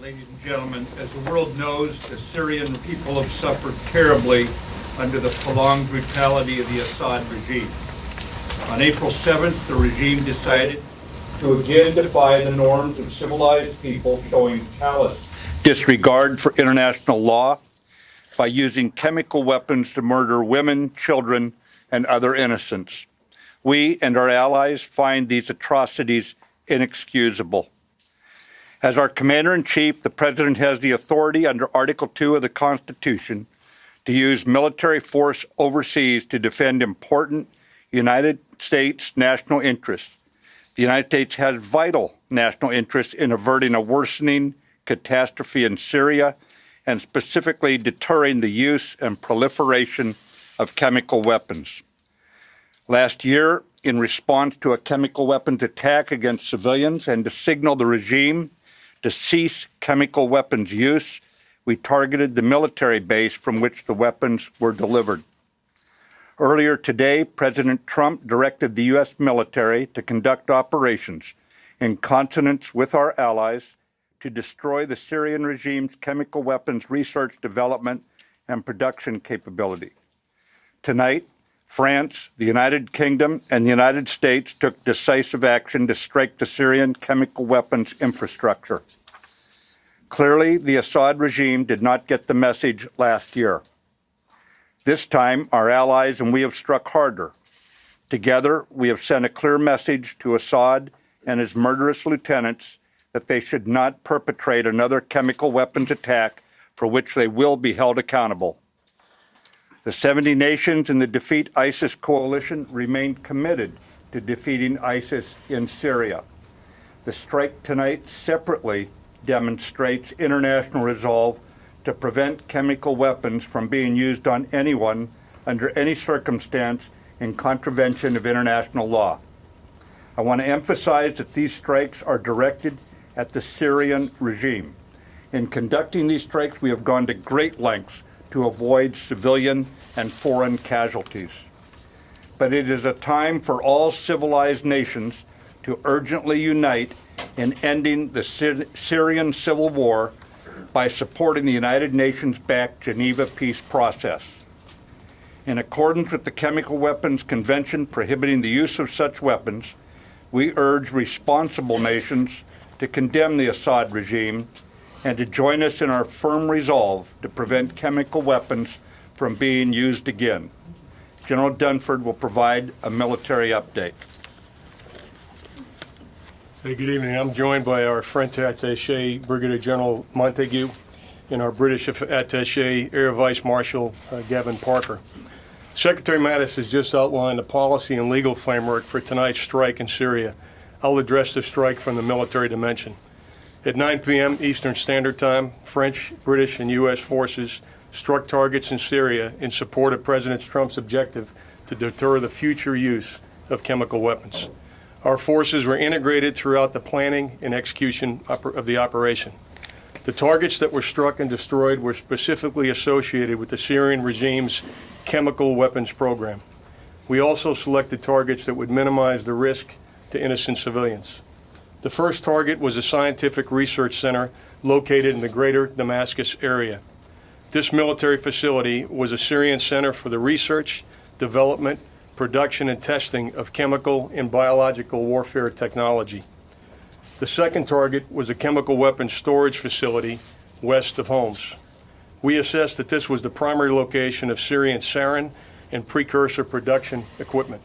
Ladies and gentlemen, as the world knows, the Syrian people have suffered terribly under the prolonged brutality of the Assad regime. On April 7th, the regime decided to again defy the norms of civilized people, showing callous disregard for international law by using chemical weapons to murder women, children, and other innocents. We and our allies find these atrocities inexcusable. As our Commander-in-Chief, the President has the authority under Article 2 of the Constitution to use military force overseas to defend important United States national interests. The United States has vital national interests in averting a worsening catastrophe in Syria and specifically deterring the use and proliferation of chemical weapons. Last year, in response to a chemical weapons attack against civilians and to signal the regime to cease chemical weapons use, we targeted the military base from which the weapons were delivered. Earlier today, President Trump directed the U.S. military to conduct operations in consonance with our allies to destroy the Syrian regime's chemical weapons research, development, and production capability. Tonight, France, the United Kingdom, and the United States took decisive action to strike the Syrian chemical weapons infrastructure. Clearly, the Assad regime did not get the message last year. This time, our allies and we have struck harder. Together, we have sent a clear message to Assad and his murderous lieutenants that they should not perpetrate another chemical weapons attack for which they will be held accountable. The 70 nations in the Defeat ISIS coalition remain committed to defeating ISIS in Syria. The strike tonight separately demonstrates international resolve to prevent chemical weapons from being used on anyone under any circumstance in contravention of international law. I want to emphasize that these strikes are directed at the Syrian regime. In conducting these strikes, we have gone to great lengths to avoid civilian and foreign casualties. But it is a time for all civilized nations to urgently unite in ending the Syrian civil war by supporting the United Nations-backed Geneva peace process. In accordance with the Chemical Weapons Convention prohibiting the use of such weapons, we urge responsible nations to condemn the Assad regime and to join us in our firm resolve to prevent chemical weapons from being used again. General Dunford will provide a military update. Hey, good evening. I'm joined by our French attaché, Brigadier General Montague, and our British attaché, Air Vice Marshal Gavin Parker. Secretary Mattis has just outlined the policy and legal framework for tonight's strike in Syria. I'll address the strike from the military dimension. At 9 p.m. Eastern Standard Time, French, British, and U.S. forces struck targets in Syria in support of President Trump's objective to deter the future use of chemical weapons. Our forces were integrated throughout the planning and execution of the operation. The targets that were struck and destroyed were specifically associated with the Syrian regime's chemical weapons program. We also selected targets that would minimize the risk to innocent civilians. The first target was a scientific research center located in the greater Damascus area. This military facility was a Syrian center for the research, development, production, and testing of chemical and biological warfare technology. The second target was a chemical weapons storage facility west of Homs. We assessed that this was the primary location of Syrian sarin and precursor production equipment.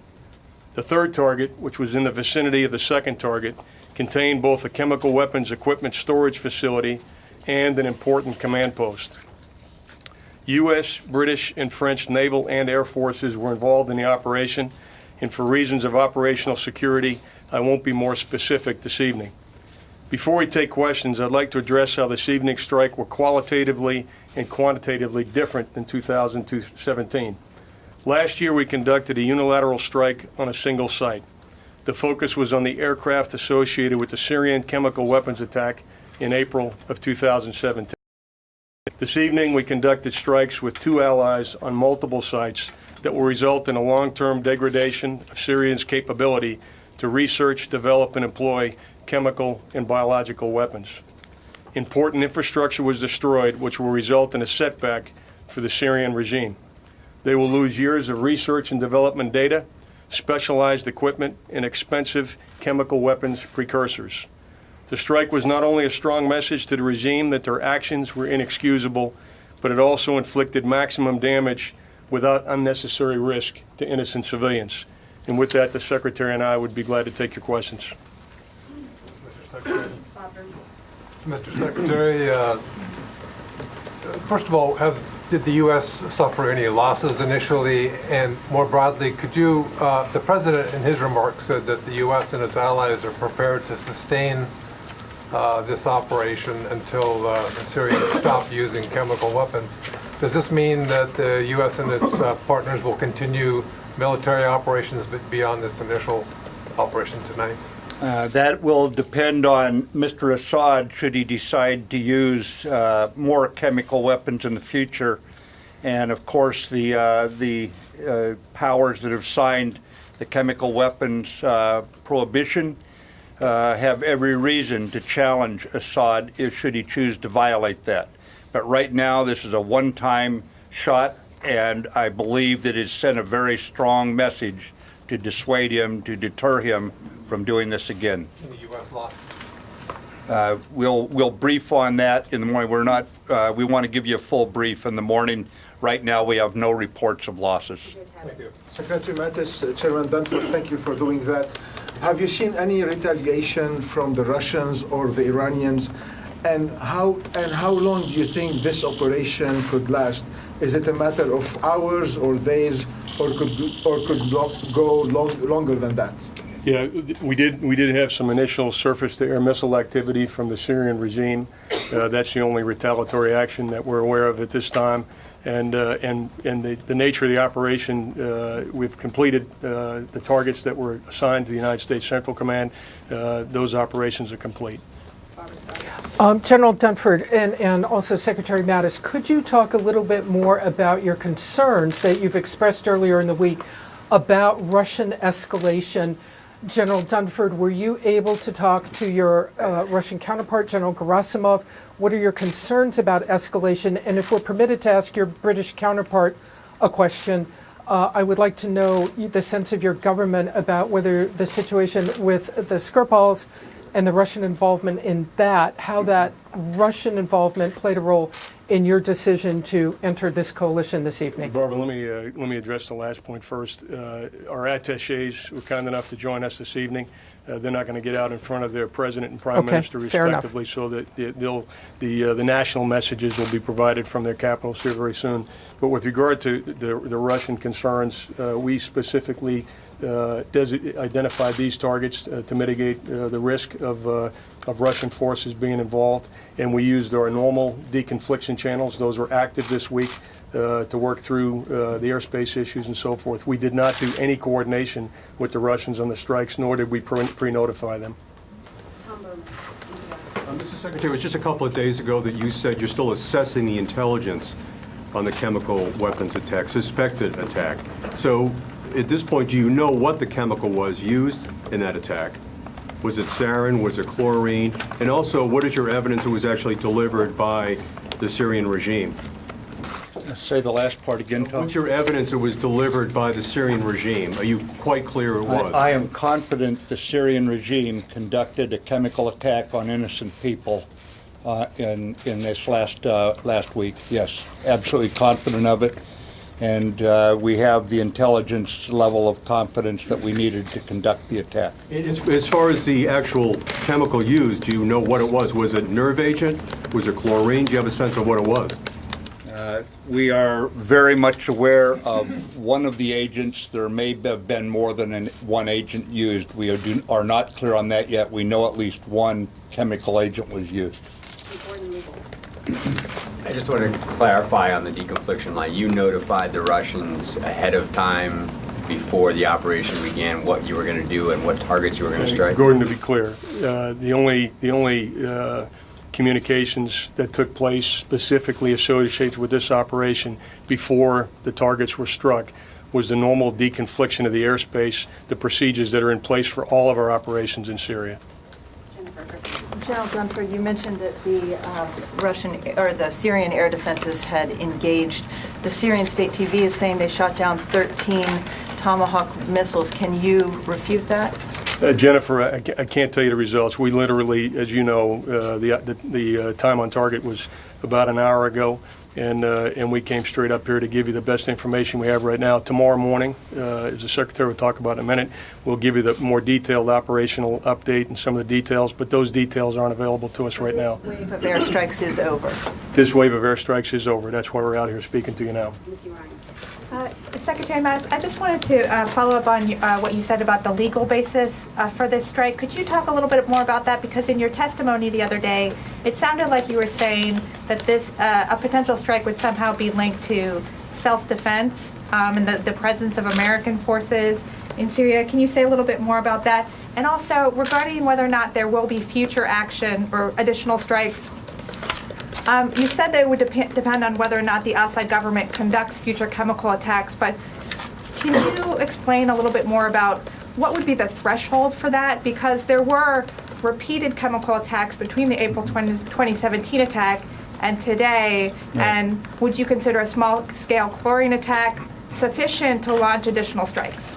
The third target, which was in the vicinity of the second target, contained both a chemical weapons equipment storage facility and an important command post. U.S., British, and French naval and air forces were involved in the operation, and for reasons of operational security, I won't be more specific this evening. Before we take questions, I'd like to address how this evening's strike were qualitatively and quantitatively different than 2017. Last year, we conducted a unilateral strike on a single site. The focus was on the aircraft associated with the Syrian chemical weapons attack in April of 2017. This evening, we conducted strikes with two allies on multiple sites that will result in a long-term degradation of Syria's capability to research, develop, and employ chemical and biological weapons. Important infrastructure was destroyed, which will result in a setback for the Syrian regime. They will lose years of research and development data, specialized equipment, and expensive chemical weapons precursors. The strike was not only a strong message to the regime that their actions were inexcusable, but it also inflicted maximum damage without unnecessary risk to innocent civilians. And with that, the Secretary and I would be glad to take your questions. Mr. Secretary, first of all, did the U.S. suffer any losses initially? And more broadly, could you, the President in his remarks said that the U.S. and its allies are prepared to sustain this operation until the Syrians stop using chemical weapons. Does this mean that the U.S. and its partners will continue military operations beyond this initial operation tonight? That will depend on Mr. Assad should he decide to use more chemical weapons in the future. And of course, the powers that have signed the chemical weapons prohibition have every reason to challenge Assad should he choose to violate that. But right now, this is a one-time shot, and I believe that it sent a very strong message to dissuade him, to deter him from doing this again. And the U.S. lost. We'll brief on that in the morning. We want to give you a full brief in the morning. Right now, we have no reports of losses. Thank you. Secretary Mattis, Chairman Dunford, thank you for doing that. Have you seen any retaliation from the Russians or the Iranians? And how long do you think this operation could last? Is it a matter of hours or days, or could go longer than that? Yeah, we did have some initial surface-to-air missile activity from the Syrian regime. That's the only retaliatory action that we're aware of at this time. And the nature of the operation, we've completed the targets that were assigned to the United States Central Command. Those operations are complete. General Dunford and also Secretary Mattis, could you talk a little bit more about your concerns that you've expressed earlier in the week about Russian escalation? General Dunford, were you able to talk to your Russian counterpart, General Gerasimov? What are your concerns about escalation? And if we're permitted to ask your British counterpart a question, I would like to know the sense of your government about whether the situation with the Skripals and the Russian involvement in that, how that Russian involvement played a role in your decision to enter this coalition this evening. Barbara, let me address the last point first. Our attachés were kind enough to join us this evening. They're not going to get out in front of their president and prime minister respectively, so that the national messages will be provided from their capitals here very soon. But with regard to the Russian concerns, we specifically identified these targets to mitigate the risk of Russian forces being involved, and we used our normal deconfliction channels. Those were active this week to work through the airspace issues and so forth. We did not do any coordination with the Russians on the strikes, nor did we pre-notify them. Mr. Secretary, it was just a couple of days ago that you said you're still assessing the intelligence on the chemical weapons attack, suspected attack. So at this point, do you know what the chemical was used in that attack? Was it sarin? Was it chlorine? And also, what is your evidence it was actually delivered by the Syrian regime? Say the last part again, Tom. What's your evidence it was delivered by the Syrian regime? Are you quite clear it was? I am confident the Syrian regime conducted a chemical attack on innocent people in this last week. Yes, absolutely confident of it. And we have the intelligence level of confidence that we needed to conduct the attack. As far as the actual chemical used, do you know what it was? Was it nerve agent? Was it chlorine? Do you have a sense of what it was? We are very much aware of one of the agents. There may have been more than one agent used. We are not clear on that yet. We know at least one chemical agent was used. I just want to clarify on the deconfliction line. You notified the Russians ahead of time before the operation began what you were going to do and what targets you were going to strike? Gordon, to be clear, the only communications that took place specifically associated with this operation before the targets were struck was the normal deconfliction of the airspace, the procedures that are in place for all of our operations in Syria. General Dunford, you mentioned that the Russian or the Syrian air defenses had engaged. The Syrian state TV is saying they shot down 13 Tomahawk missiles. Can you refute that? Jennifer, I can't tell you the results. We literally, as you know, the time on target was about an hour ago, and we came straight up here to give you the best information we have right now. Tomorrow morning, as the Secretary will talk about in a minute, we'll give you the more detailed operational update and some of the details, but those details aren't available to us right now. This wave of airstrikes is over. This wave of airstrikes is over. That's why we're out here speaking to you now. Secretary Mattis, I just wanted to follow up on what you said about the legal basis for this strike. Could you talk a little bit more about that? Because in your testimony the other day, it sounded like you were saying that this a potential strike would somehow be linked to self-defense and the presence of American forces in Syria. Can you say a little bit more about that? And also regarding whether or not there will be future action or additional strikes. You said that it would depend on whether or not the Assad government conducts future chemical attacks, but can you explain a little bit more about what would be the threshold for that? Because there were repeated chemical attacks between the April 2017 attack and today, and would you consider a small-scale chlorine attack sufficient to launch additional strikes?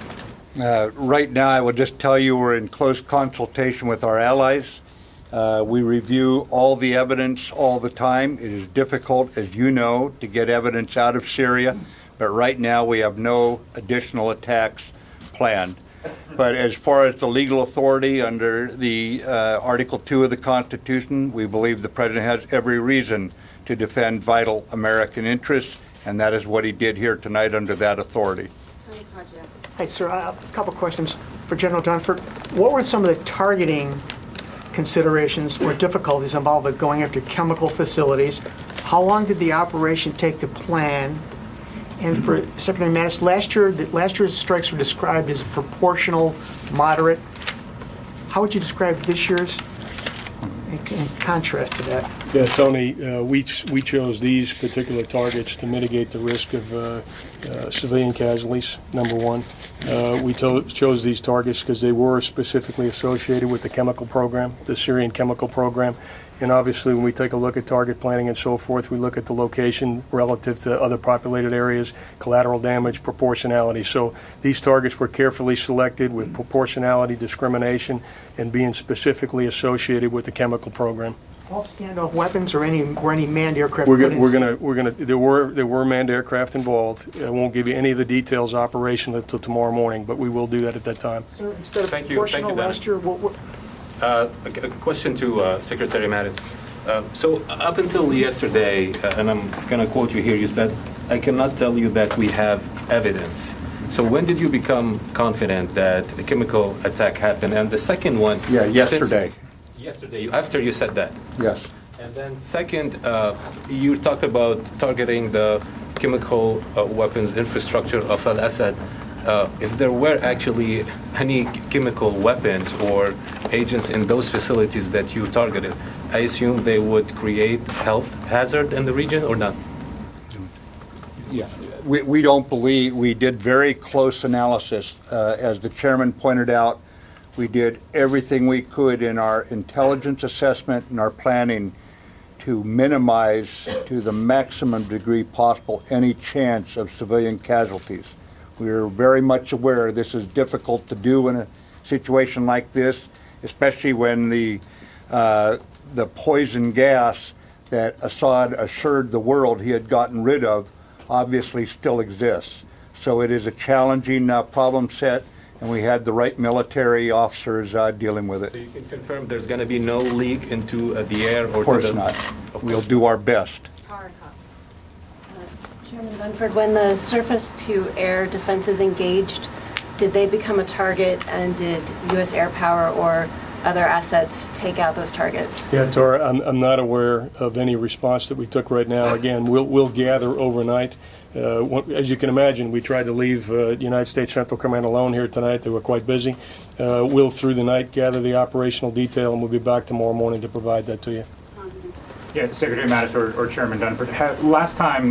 Right now, I will just tell you we're in close consultation with our allies. We review all the evidence all the time. It is difficult, as you know, to get evidence out of Syria, but right now we have no additional attacks planned. But as far as the legal authority under the Article 2 of the Constitution, we believe the President has every reason to defend vital American interests, and that is what he did here tonight under that authority. Hi, sir. A couple questions for General Dunford. What were some of the targeting considerations or difficulties involved with going after chemical facilities? How long did the operation take to plan? And for Secretary Mattis, last year's strikes were described as proportional, moderate. How would you describe this year's in contrast to that? Yeah, Tony, we chose these particular targets to mitigate the risk of civilian casualties, number one. We chose these targets because they were specifically associated with the chemical program, the Syrian chemical program. And obviously, when we take a look at target planning and so forth, we look at the location relative to other populated areas, collateral damage, proportionality. So these targets were carefully selected with proportionality, discrimination, and being specifically associated with the chemical program. All standoff weapons or any manned aircraft? There were manned aircraft involved. I won't give you any of the details operational until tomorrow morning, but we will do that at that time. So instead of Thank you, proportional last year, what a question to Secretary Mattis. So up until yesterday, and I'm going to quote you here, you said, "I cannot tell you that we have evidence." So when did you become confident that a chemical attack happened? And the second one... Yeah, yesterday. Yesterday, after you said that. Yes. And then second, you talked about targeting the chemical weapons infrastructure of Assad. If there were actually any chemical weapons or agents in those facilities that you targeted, I assume they would create health hazard in the region or not? Yeah, we don't believe. We did very close analysis. As the chairman pointed out, we did everything we could in our intelligence assessment and our planning to minimize to the maximum degree possible any chance of civilian casualties. We are very much aware this is difficult to do in a situation like this, especially when the poison gas that Assad assured the world he had gotten rid of obviously still exists. So it is a challenging problem set, and we had the right military officers dealing with it. So you can confirm there's going to be no leak into the air? Or of course not. We'll do our best. Chairman Dunford, when the surface-to-air defenses engaged, did they become a target, and did U.S. air power or other assets take out those targets? Yeah, Tara, I'm not aware of any response that we took right now. Again, we'll gather overnight. As you can imagine, we tried to leave United States Central Command alone here tonight. They were quite busy. We'll, through the night, gather the operational detail, and we'll be back tomorrow morning to provide that to you. Yeah, Secretary Mattis or Chairman Dunford,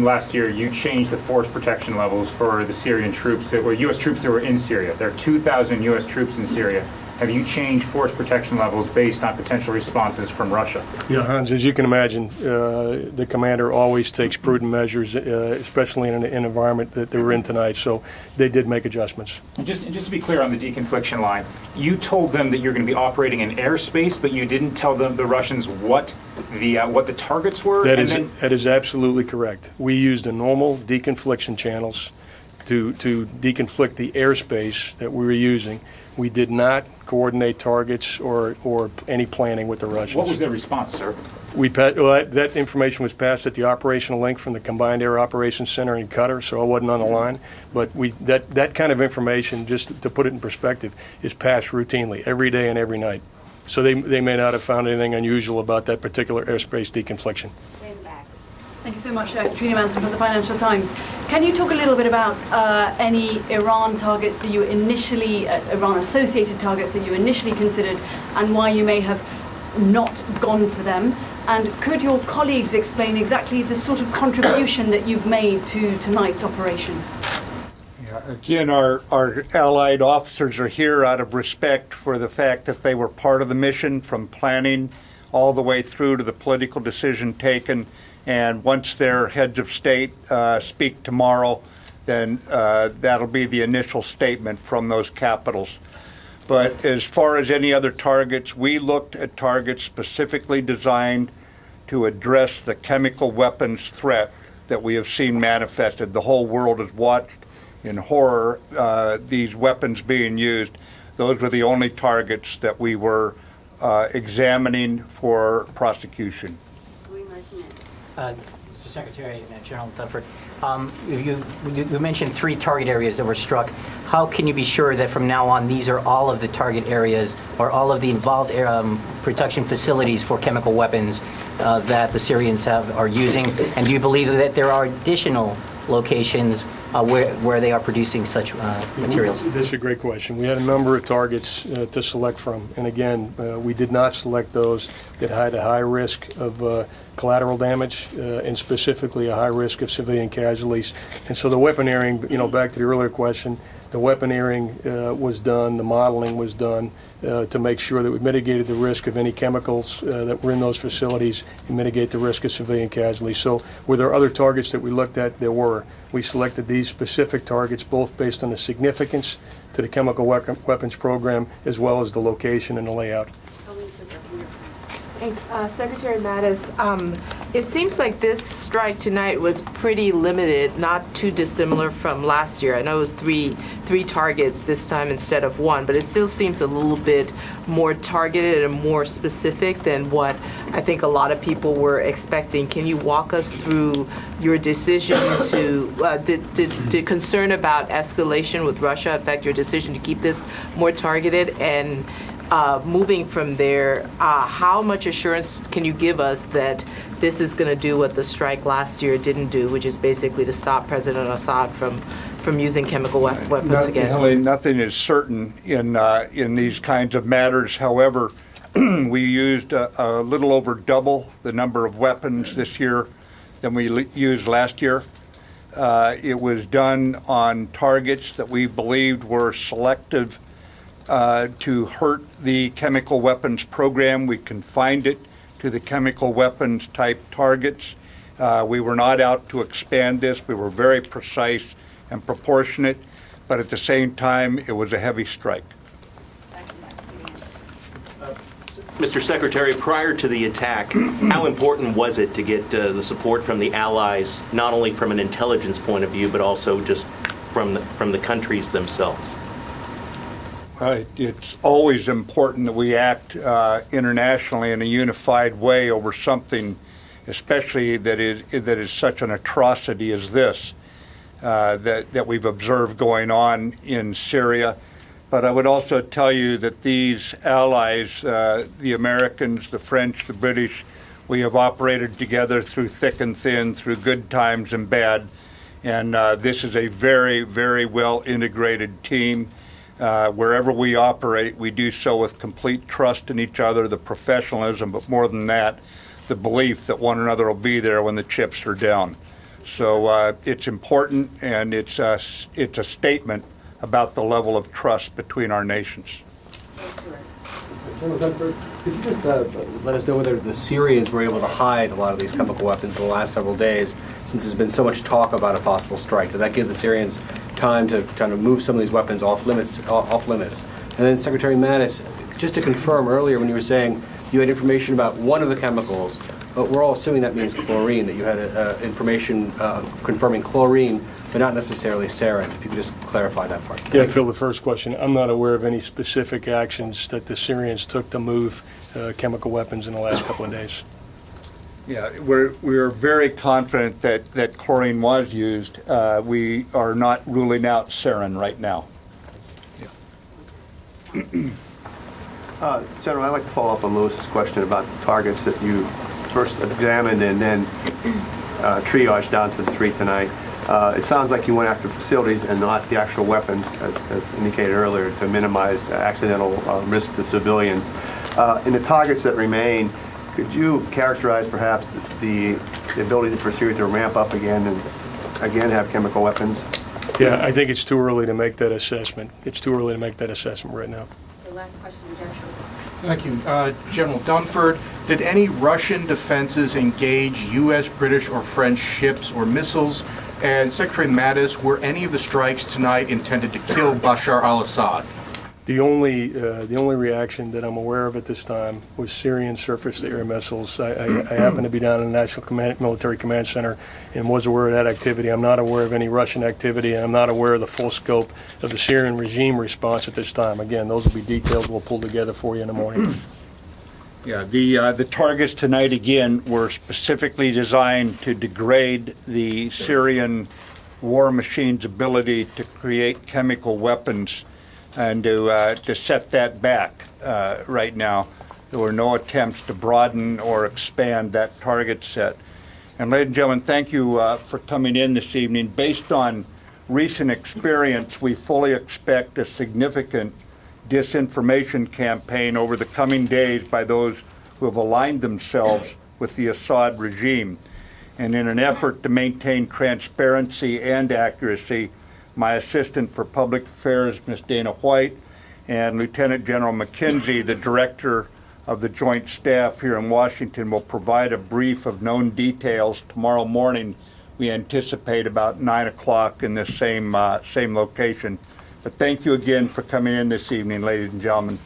last year, you changed the force protection levels for the Syrian troops that were U.S. troops that were in Syria. There are 2,000 U.S. troops in Syria. have you changed force protection levels based on potential responses from Russia? Yeah, Hans, as you can imagine, the commander always takes prudent measures, especially in an environment that we're in tonight. So they did make adjustments. And just to be clear on the deconfliction line, you told them that you're going to be operating in airspace, but you didn't tell them, the Russians, what the targets were? That is absolutely correct. We used the normal deconfliction channels to deconflict the airspace that we were using. We did not coordinate targets or any planning with the Russians. What was their response, sir? That information was passed at the operational link from the Combined Air Operations Center in Qatar, so I wasn't on the line. But that kind of information, just to put it in perspective, is passed routinely every day and every night. So they may not have found anything unusual about that particular airspace deconfliction. Thank you so much, Katrina Manson from the Financial Times. Can you talk a little bit about any Iran targets that you initially, Iran-associated targets that you initially considered, and why you may have not gone for them? And could your colleagues explain exactly the sort of contribution that you've made to tonight's operation? Yeah, again, our allied officers are here out of respect for the fact that they were part of the mission from planning all the way through to the political decision taken. And once their heads of state speak tomorrow, then that'll be the initial statement from those capitals. But as far as any other targets, we looked at targets specifically designed to address the chemical weapons threat that we have seen manifested. The whole world has watched in horror these weapons being used. Those were the only targets that we were examining for prosecution. Mr. Secretary and General Dunford, you mentioned 3 target areas that were struck. How can you be sure that from now on these are all of the target areas or all of the involved production facilities for chemical weapons that the Syrians are using? And do you believe that there are additional locations where they are producing such materials? This is a great question. We had a number of targets to select from. And again, we did not select those that had a high risk of collateral damage and specifically a high risk of civilian casualties. And so the weaponeering, back to the earlier question, the weaponeering was done, the modeling was done to make sure that we mitigated the risk of any chemicals that were in those facilities and mitigate the risk of civilian casualties. So were there other targets that we looked at? There were. We selected these specific targets both based on the significance to the chemical weapons program as well as the location and the layout. Thanks. Secretary Mattis, it seems like this strike tonight was pretty limited, not too dissimilar from last year. I know it was three targets this time instead of 1, but it still seems a little bit more targeted and more specific than what I think a lot of people were expecting. Can you walk us through your decision to, did concern about escalation with Russia affect your decision to keep this more targeted? And moving from there, how much assurance can you give us that this is going to do what the strike last year didn't do, which is basically to stop President Assad from using chemical weapons again? Nothing is certain in these kinds of matters. However, we used a little over double the number of weapons this year than we used last year. It was done on targets that we believed were selective to hurt the chemical weapons program. We confined it to the chemical weapons type targets. We were not out to expand this. We were very precise and proportionate, but at the same time, it was a heavy strike. Mr. Secretary, prior to the attack, how important was it to get the support from the allies, not only from an intelligence point of view, but also just from the countries themselves? It's always important that we act internationally in a unified way over something, especially that is such an atrocity as this, that we've observed going on in Syria. But I would also tell you that these allies, the Americans, the French, the British, we have operated together through thick and thin, through good times and bad. And this is a very, very well integrated team. Wherever we operate, we do so with complete trust in each other, the professionalism, but more than that, the belief that one another will be there when the chips are down. So it's important, and it's a statement about the level of trust between our nations. General Dunford, could you just let us know whether the Syrians were able to hide a lot of these chemical weapons in the last several days, since there's been so much talk about a possible strike? Did that give the Syrians time to kind of move some of these weapons off limits? And then Secretary Mattis, just to confirm earlier when you were saying you had information about one of the chemicals, but we're all assuming that means chlorine, that you had information confirming chlorine, but not necessarily sarin. If you could just clarify that part. Yeah, Phil, the first question, I'm not aware of any specific actions that the Syrians took to move chemical weapons in the last couple of days. Yeah, we're very confident that chlorine was used. We are not ruling out sarin right now. General, I'd like to follow up on Lewis's question about the targets that you first examined and then triaged down to the 3 tonight. It sounds like you went after facilities and not the actual weapons, as indicated earlier, to minimize accidental risk to civilians. In the targets that remain, could you characterize perhaps the ability for Syria to ramp up again and again have chemical weapons? Yeah, I think it's too early to make that assessment. It's too early to make that assessment right now. The last question, General. Thank you. General Dunford, did any Russian defenses engage U.S., British, or French ships or missiles? And Secretary Mattis, were any of the strikes tonight intended to kill Bashar al-Assad? The only reaction that I'm aware of at this time was Syrian surface-to-air missiles. I happen to be down in the National Military Command Center and was aware of that activity. I'm not aware of any Russian activity, and I'm not aware of the full scope of the Syrian regime response at this time. Again, those will be details we'll pull together for you in the morning. Yeah, the targets tonight, again, were specifically designed to degrade the Syrian war machine's ability to create chemical weapons and to set that back right now. There were no attempts to broaden or expand that target set. And ladies and gentlemen, thank you for coming in this evening. Based on recent experience, we fully expect a significant disinformation campaign over the coming days by those who have aligned themselves with the Assad regime. And in an effort to maintain transparency and accuracy, my Assistant for Public Affairs, Ms. Dana White, and Lieutenant General McKenzie, the Director of the Joint Staff here in Washington, will provide a brief of known details tomorrow morning. We anticipate about 9 o'clock in this same location. But thank you again for coming in this evening, ladies and gentlemen.